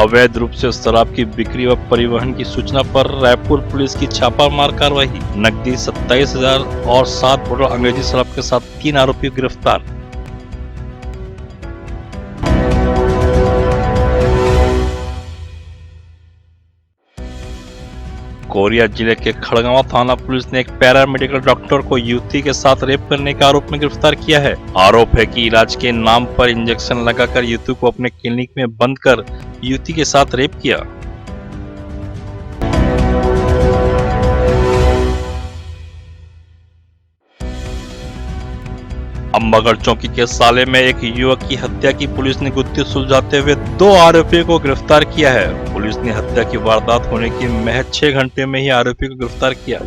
अवैध रूप से शराब की बिक्री व परिवहन की सूचना पर रायपुर पुलिस की छापामार कार्रवाई। नकदी 27,000 और 7 बोतल अंग्रेजी शराब के साथ 3 आरोपी गिरफ्तार। कोरिया जिले के खड़गवां थाना पुलिस ने एक पैरामेडिकल डॉक्टर को युवती के साथ रेप करने के आरोप में गिरफ्तार किया है। आरोप है कि इलाज के नाम पर इंजेक्शन लगाकर युवती को अपने क्लिनिक में बंद कर युवती के साथ रेप किया। अंबागढ़ चौकी के साले में एक युवक की हत्या की पुलिस ने गुत्थी सुलझाते हुए 2 आरोपियों को गिरफ्तार किया है। पुलिस ने हत्या की वारदात होने के महज 6 घंटे में ही आरोपी को गिरफ्तार किया।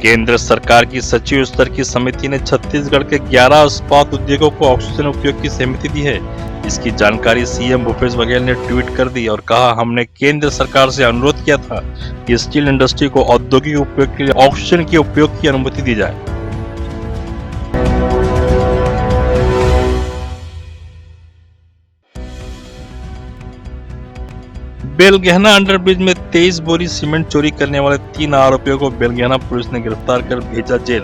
केंद्र सरकार की सचिव स्तर की समिति ने छत्तीसगढ़ के 11 इस्पात उद्योगों को ऑक्सीजन उपयोग की सहमति दी है। इसकी जानकारी सीएम भूपेश बघेल ने ट्वीट कर दी और कहा, हमने केंद्र सरकार से अनुरोध किया था कि स्टील इंडस्ट्री को औद्योगिक उपयोग के लिए ऑक्सीजन के उपयोग की अनुमति दी जाए। बेलगहना अंडरब्रिज में 23 बोरी सीमेंट चोरी करने वाले 3 आरोपियों को बेलगहना पुलिस ने गिरफ्तार कर भेजा जेल।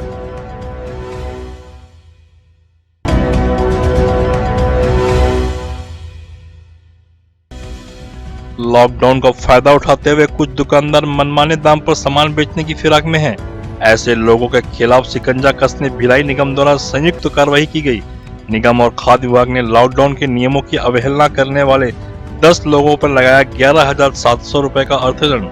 लॉकडाउन का फायदा उठाते हुए कुछ दुकानदार मनमाने दाम पर सामान बेचने की फिराक में हैं। ऐसे लोगों के खिलाफ शिकंजा कसने भिलाई निगम द्वारा संयुक्त कार्रवाई की गई। निगम और खाद्य विभाग ने लॉकडाउन के नियमों की अवहेलना करने वाले 10 लोगों पर लगाया 11,700 रुपए का अर्थदंड।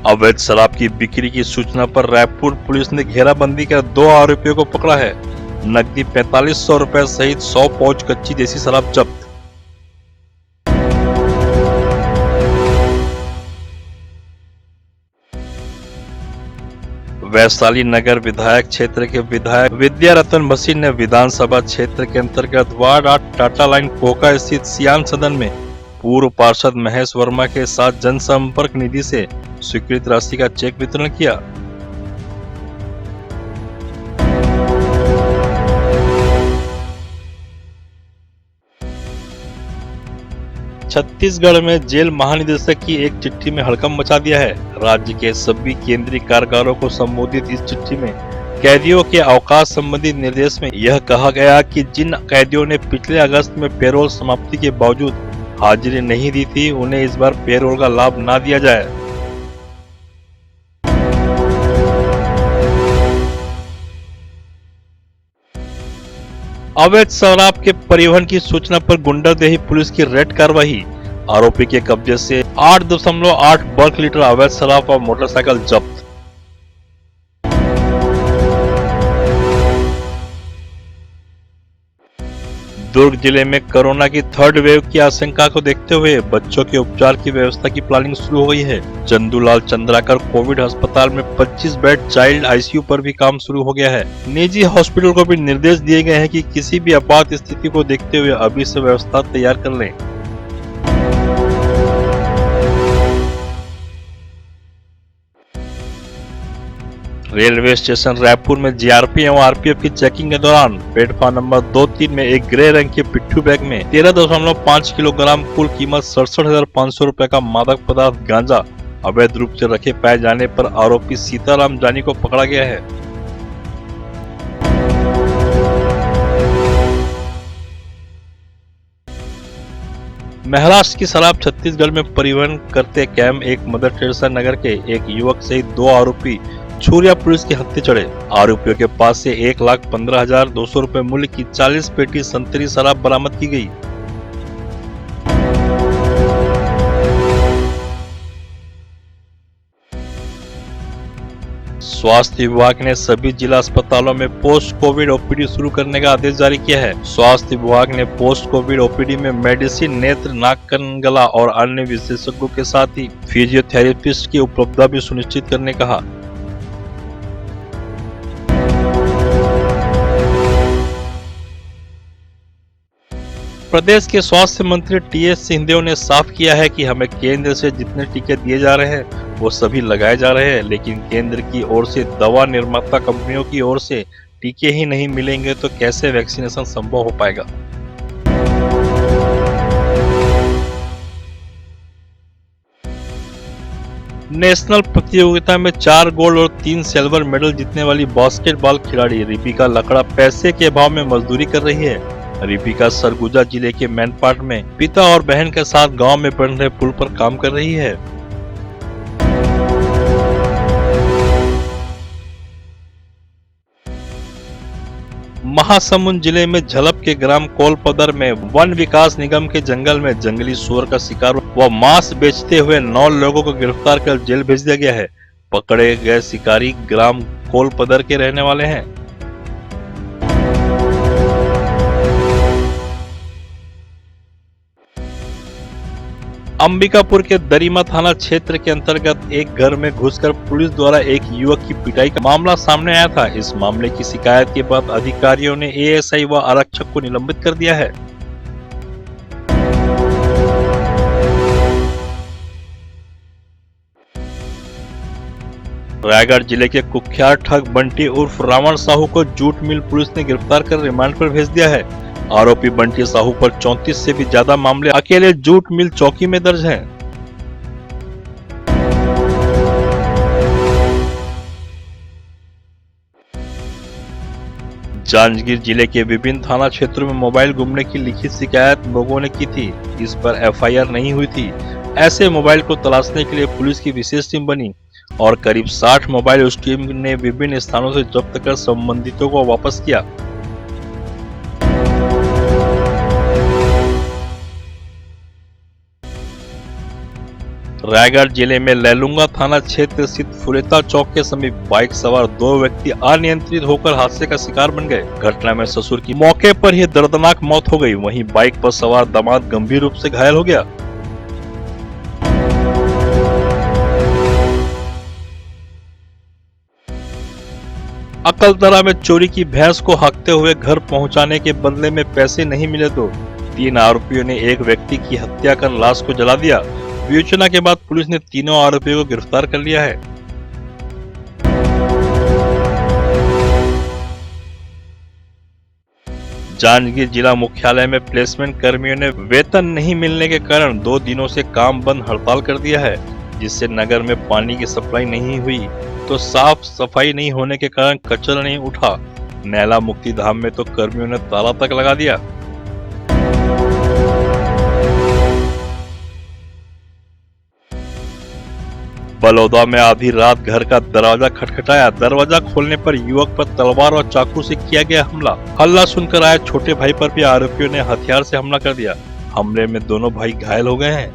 अवैध शराब की बिक्री की सूचना पर रायपुर पुलिस ने घेराबंदी कर 2 आरोपियों को पकड़ा है। नकदी 4500 रुपए सहित 100 पाउच कच्ची देसी शराब जब्त। वैशाली नगर विधायक क्षेत्र के विधायक विद्यारतन भसीन ने विधानसभा क्षेत्र के अंतर्गत वार्ड 8 टाटा लाइन कोका स्थित सियान सदन में पूर्व पार्षद महेश वर्मा के साथ जनसंपर्क निधि से स्वीकृत राशि का चेक वितरण किया। छत्तीसगढ़ में जेल महानिदेशक की एक चिट्ठी में हड़कंप मचा दिया है। राज्य के सभी केंद्रीय कारागारों को संबोधित इस चिट्ठी में कैदियों के अवकाश संबंधी निर्देश में यह कहा गया कि जिन कैदियों ने पिछले अगस्त में पैरोल समाप्ति के बावजूद हाजिरी नहीं दी थी, उन्हें इस बार पैरोल का लाभ न दिया जाए। अवैध शराब के परिवहन की सूचना पर गुंडरदेही पुलिस की रेड कार्रवाई। आरोपी के कब्जे से 8.8 बल्क लीटर अवैध शराब और मोटरसाइकिल जब्त। दुर्ग जिले में कोरोना की 3rd वेव की आशंका को देखते हुए बच्चों के उपचार की व्यवस्था की प्लानिंग शुरू हो गई है। चंदूलाल चंद्राकर कोविड अस्पताल में 25 बेड चाइल्ड आईसीयू पर भी काम शुरू हो गया है। निजी हॉस्पिटल को भी निर्देश दिए गए हैं कि किसी भी आपात स्थिति को देखते हुए अभी से व्यवस्था तैयार कर लें। रेलवे स्टेशन रायपुर में जीआरपी एवं आरपीएफ की चेकिंग के दौरान प्लेटफॉर्म नंबर 2-3 में एक ग्रे रंग के पिट्ठू बैग में 13.5 किलोग्राम कुल कीमत 67,500 रुपए का मादक पदार्थ गांजा अवैध रूप से रखे पाए जाने पर आरोपी सीताराम जानी को पकड़ा गया है। महाराष्ट्र की शराब छत्तीसगढ़ में परिवहन करते कैम एक मदर टेरेसा नगर के एक युवक सहित 2 आरोपी छुरिया पुलिस के हत्थे चढ़े। आरोपियों के पास से 1,15,200 रुपए मूल्य की 40 पेटी संतरी शराब बरामद की गई। स्वास्थ्य विभाग ने सभी जिला अस्पतालों में पोस्ट कोविड ओपीडी शुरू करने का आदेश जारी किया है। स्वास्थ्य विभाग ने पोस्ट कोविड ओपीडी में मेडिसिन, नेत्र, नाक, कान, गला और अन्य विशेषज्ञों के साथ ही फिजियोथेरेपिस्ट की उपलब्धता भी सुनिश्चित करने कहा। प्रदेश के स्वास्थ्य मंत्री टीएस सिंहदेव ने साफ किया है कि हमें केंद्र से जितने टीके दिए जा रहे हैं वो सभी लगाए जा रहे हैं, लेकिन केंद्र की ओर से दवा निर्माता कंपनियों की ओर से टीके ही नहीं मिलेंगे तो कैसे वैक्सीनेशन संभव हो पाएगा। नेशनल प्रतियोगिता में 4 गोल्ड और 3 सिल्वर मेडल जीतने वाली बास्केटबॉल खिलाड़ी रिबिका लकड़ा पैसे के अभाव में मजदूरी कर रही है। रिबिका सरगुजा जिले के मैनपाट में पिता और बहन के साथ गांव में बन रहे पुल पर काम कर रही है। महासमुंद जिले में झलप के ग्राम कोलपदर में वन विकास निगम के जंगल में जंगली सुअर का शिकार व मांस बेचते हुए 9 लोगों को गिरफ्तार कर जेल भेज दिया गया है। पकड़े गए शिकारी ग्राम कोलपदर के रहने वाले हैं। अंबिकापुर के दरिमा थाना क्षेत्र के अंतर्गत एक घर में घुसकर पुलिस द्वारा एक युवक की पिटाई का मामला सामने आया था। इस मामले की शिकायत के बाद अधिकारियों ने एएसआई व आरक्षक को निलंबित कर दिया है। रायगढ़ जिले के कुख्यात ठग बंटी उर्फ रावण साहू को जूट मिल पुलिस ने गिरफ्तार कर रिमांड पर भेज दिया है। आरोपी बंटी साहू पर 34 से भी ज्यादा मामले अकेले जूट मिल चौकी में दर्ज हैं। जांजगीर जिले के विभिन्न थाना क्षेत्रों में मोबाइल गुमने की लिखित शिकायत लोगों ने की थी। इस पर एफआईआर नहीं हुई थी। ऐसे मोबाइल को तलाशने के लिए पुलिस की विशेष टीम बनी और करीब 60 मोबाइल उस टीम ने विभिन्न स्थानों से जब्त कर संबंधितों को वापस किया। रायगढ़ जिले में लैलूंगा थाना क्षेत्र स्थित फुलेता चौक के समीप बाइक सवार 2 व्यक्ति अनियंत्रित होकर हादसे का शिकार बन गए। घटना में ससुर की मौके पर ही दर्दनाक मौत हो गई, वहीं बाइक पर सवार दामाद गंभीर रूप से घायल हो गया। अकलतरा में चोरी की भैंस को हाँकते हुए घर पहुंचाने के बदले में पैसे नहीं मिले तो 3 आरोपियों ने एक व्यक्ति की हत्या कर लाश को जला दिया। विवेचना के बाद पुलिस ने तीनों आरोपियों को गिरफ्तार कर लिया है। जांजगीर जिला मुख्यालय में प्लेसमेंट कर्मियों ने वेतन नहीं मिलने के कारण 2 दिनों से काम बंद हड़ताल कर दिया है, जिससे नगर में पानी की सप्लाई नहीं हुई तो साफ सफाई नहीं होने के कारण कचरा नहीं उठा। नैला मुक्ति धाम में तो कर्मियों ने ताला तक लगा दिया। बलौदा में आधी रात घर का दरवाजा खटखटाया। दरवाजा खोलने पर युवक पर तलवार और चाकू से किया गया हमला। हल्ला सुनकर आए छोटे भाई पर भी आरोपियों ने हथियार से हमला कर दिया। हमले में दोनों भाई घायल हो गए हैं।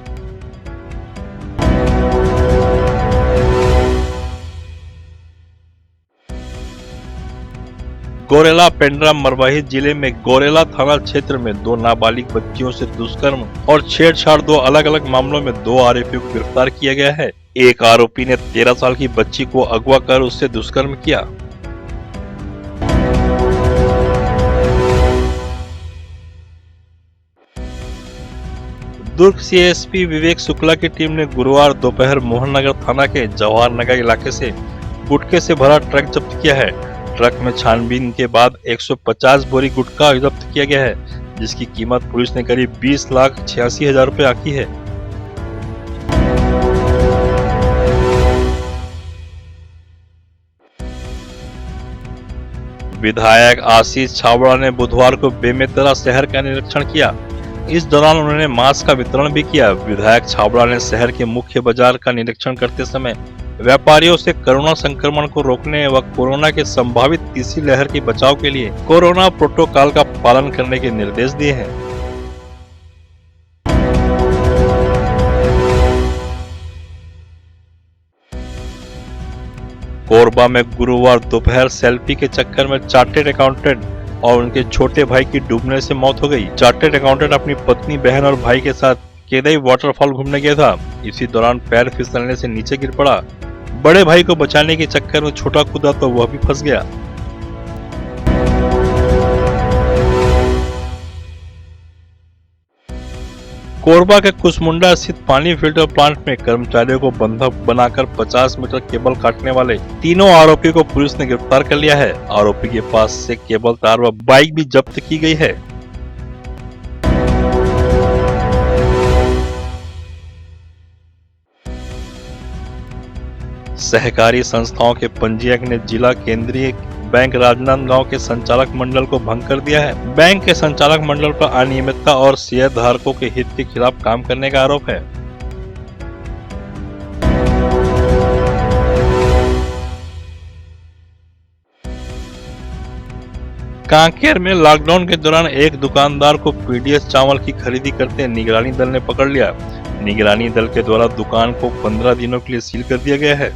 गोरेला पेंड्रा मरवाही जिले में गोरेला थाना क्षेत्र में 2 नाबालिग बच्चियों से दुष्कर्म और छेड़छाड़ 2 अलग अलग मामलों में 2 आरोपियों को गिरफ्तार किया गया है। एक आरोपी ने 13 साल की बच्ची को अगवा कर उससे दुष्कर्म किया। दुर्ग सीएसपी विवेक शुक्ला की टीम ने गुरुवार दोपहर मोहननगर थाना के जवाहर नगर इलाके से गुटखे से भरा ट्रक जब्त किया है। ट्रक में छानबीन के बाद 150 बोरी गुटखा जब्त किया गया है, जिसकी कीमत पुलिस ने करीब 20,86,000 रुपए आंकी है। विधायक आशीष छाबड़ा ने बुधवार को बेमेतरा शहर का निरीक्षण किया। इस दौरान उन्होंने मास्क का वितरण भी किया। विधायक छाबड़ा ने शहर के मुख्य बाजार का निरीक्षण करते समय व्यापारियों से कोरोना संक्रमण को रोकने व कोरोना के संभावित तीसरी लहर के बचाव के लिए कोरोना प्रोटोकॉल का पालन करने के निर्देश दिए हैं। कोरबा में गुरुवार दोपहर सेल्फी के चक्कर में चार्टेड अकाउंटेंट और उनके छोटे भाई की डूबने से मौत हो गई। चार्टेड अकाउंटेंट अपनी पत्नी, बहन और भाई के साथ केदाई वाटरफॉल घूमने गया था। इसी दौरान पैर फिसलने से नीचे गिर पड़ा। बड़े भाई को बचाने के चक्कर में छोटा कूदा तो वह भी फंस गया। कोरबा के कुसमुंडा स्थित पानी फिल्टर प्लांट में कर्मचारियों को बंधक बनाकर 50 मीटर केबल काटने वाले तीनों आरोपी को पुलिस ने गिरफ्तार कर लिया है। आरोपी के पास से केबल तार व बाइक भी जब्त की गई है। सहकारी संस्थाओं के पंजीयक ने जिला केंद्रीय बैंक राजनांदगांव के संचालक मंडल को भंग कर दिया है। बैंक के संचालक मंडल पर अनियमितता और शेयर धारकों के हित के खिलाफ काम करने का आरोप है। कांकेर में लॉकडाउन के दौरान एक दुकानदार को पीडीएस चावल की खरीदी करते निगरानी दल ने पकड़ लिया। निगरानी दल के द्वारा दुकान को 15 दिनों के लिए सील कर दिया गया है।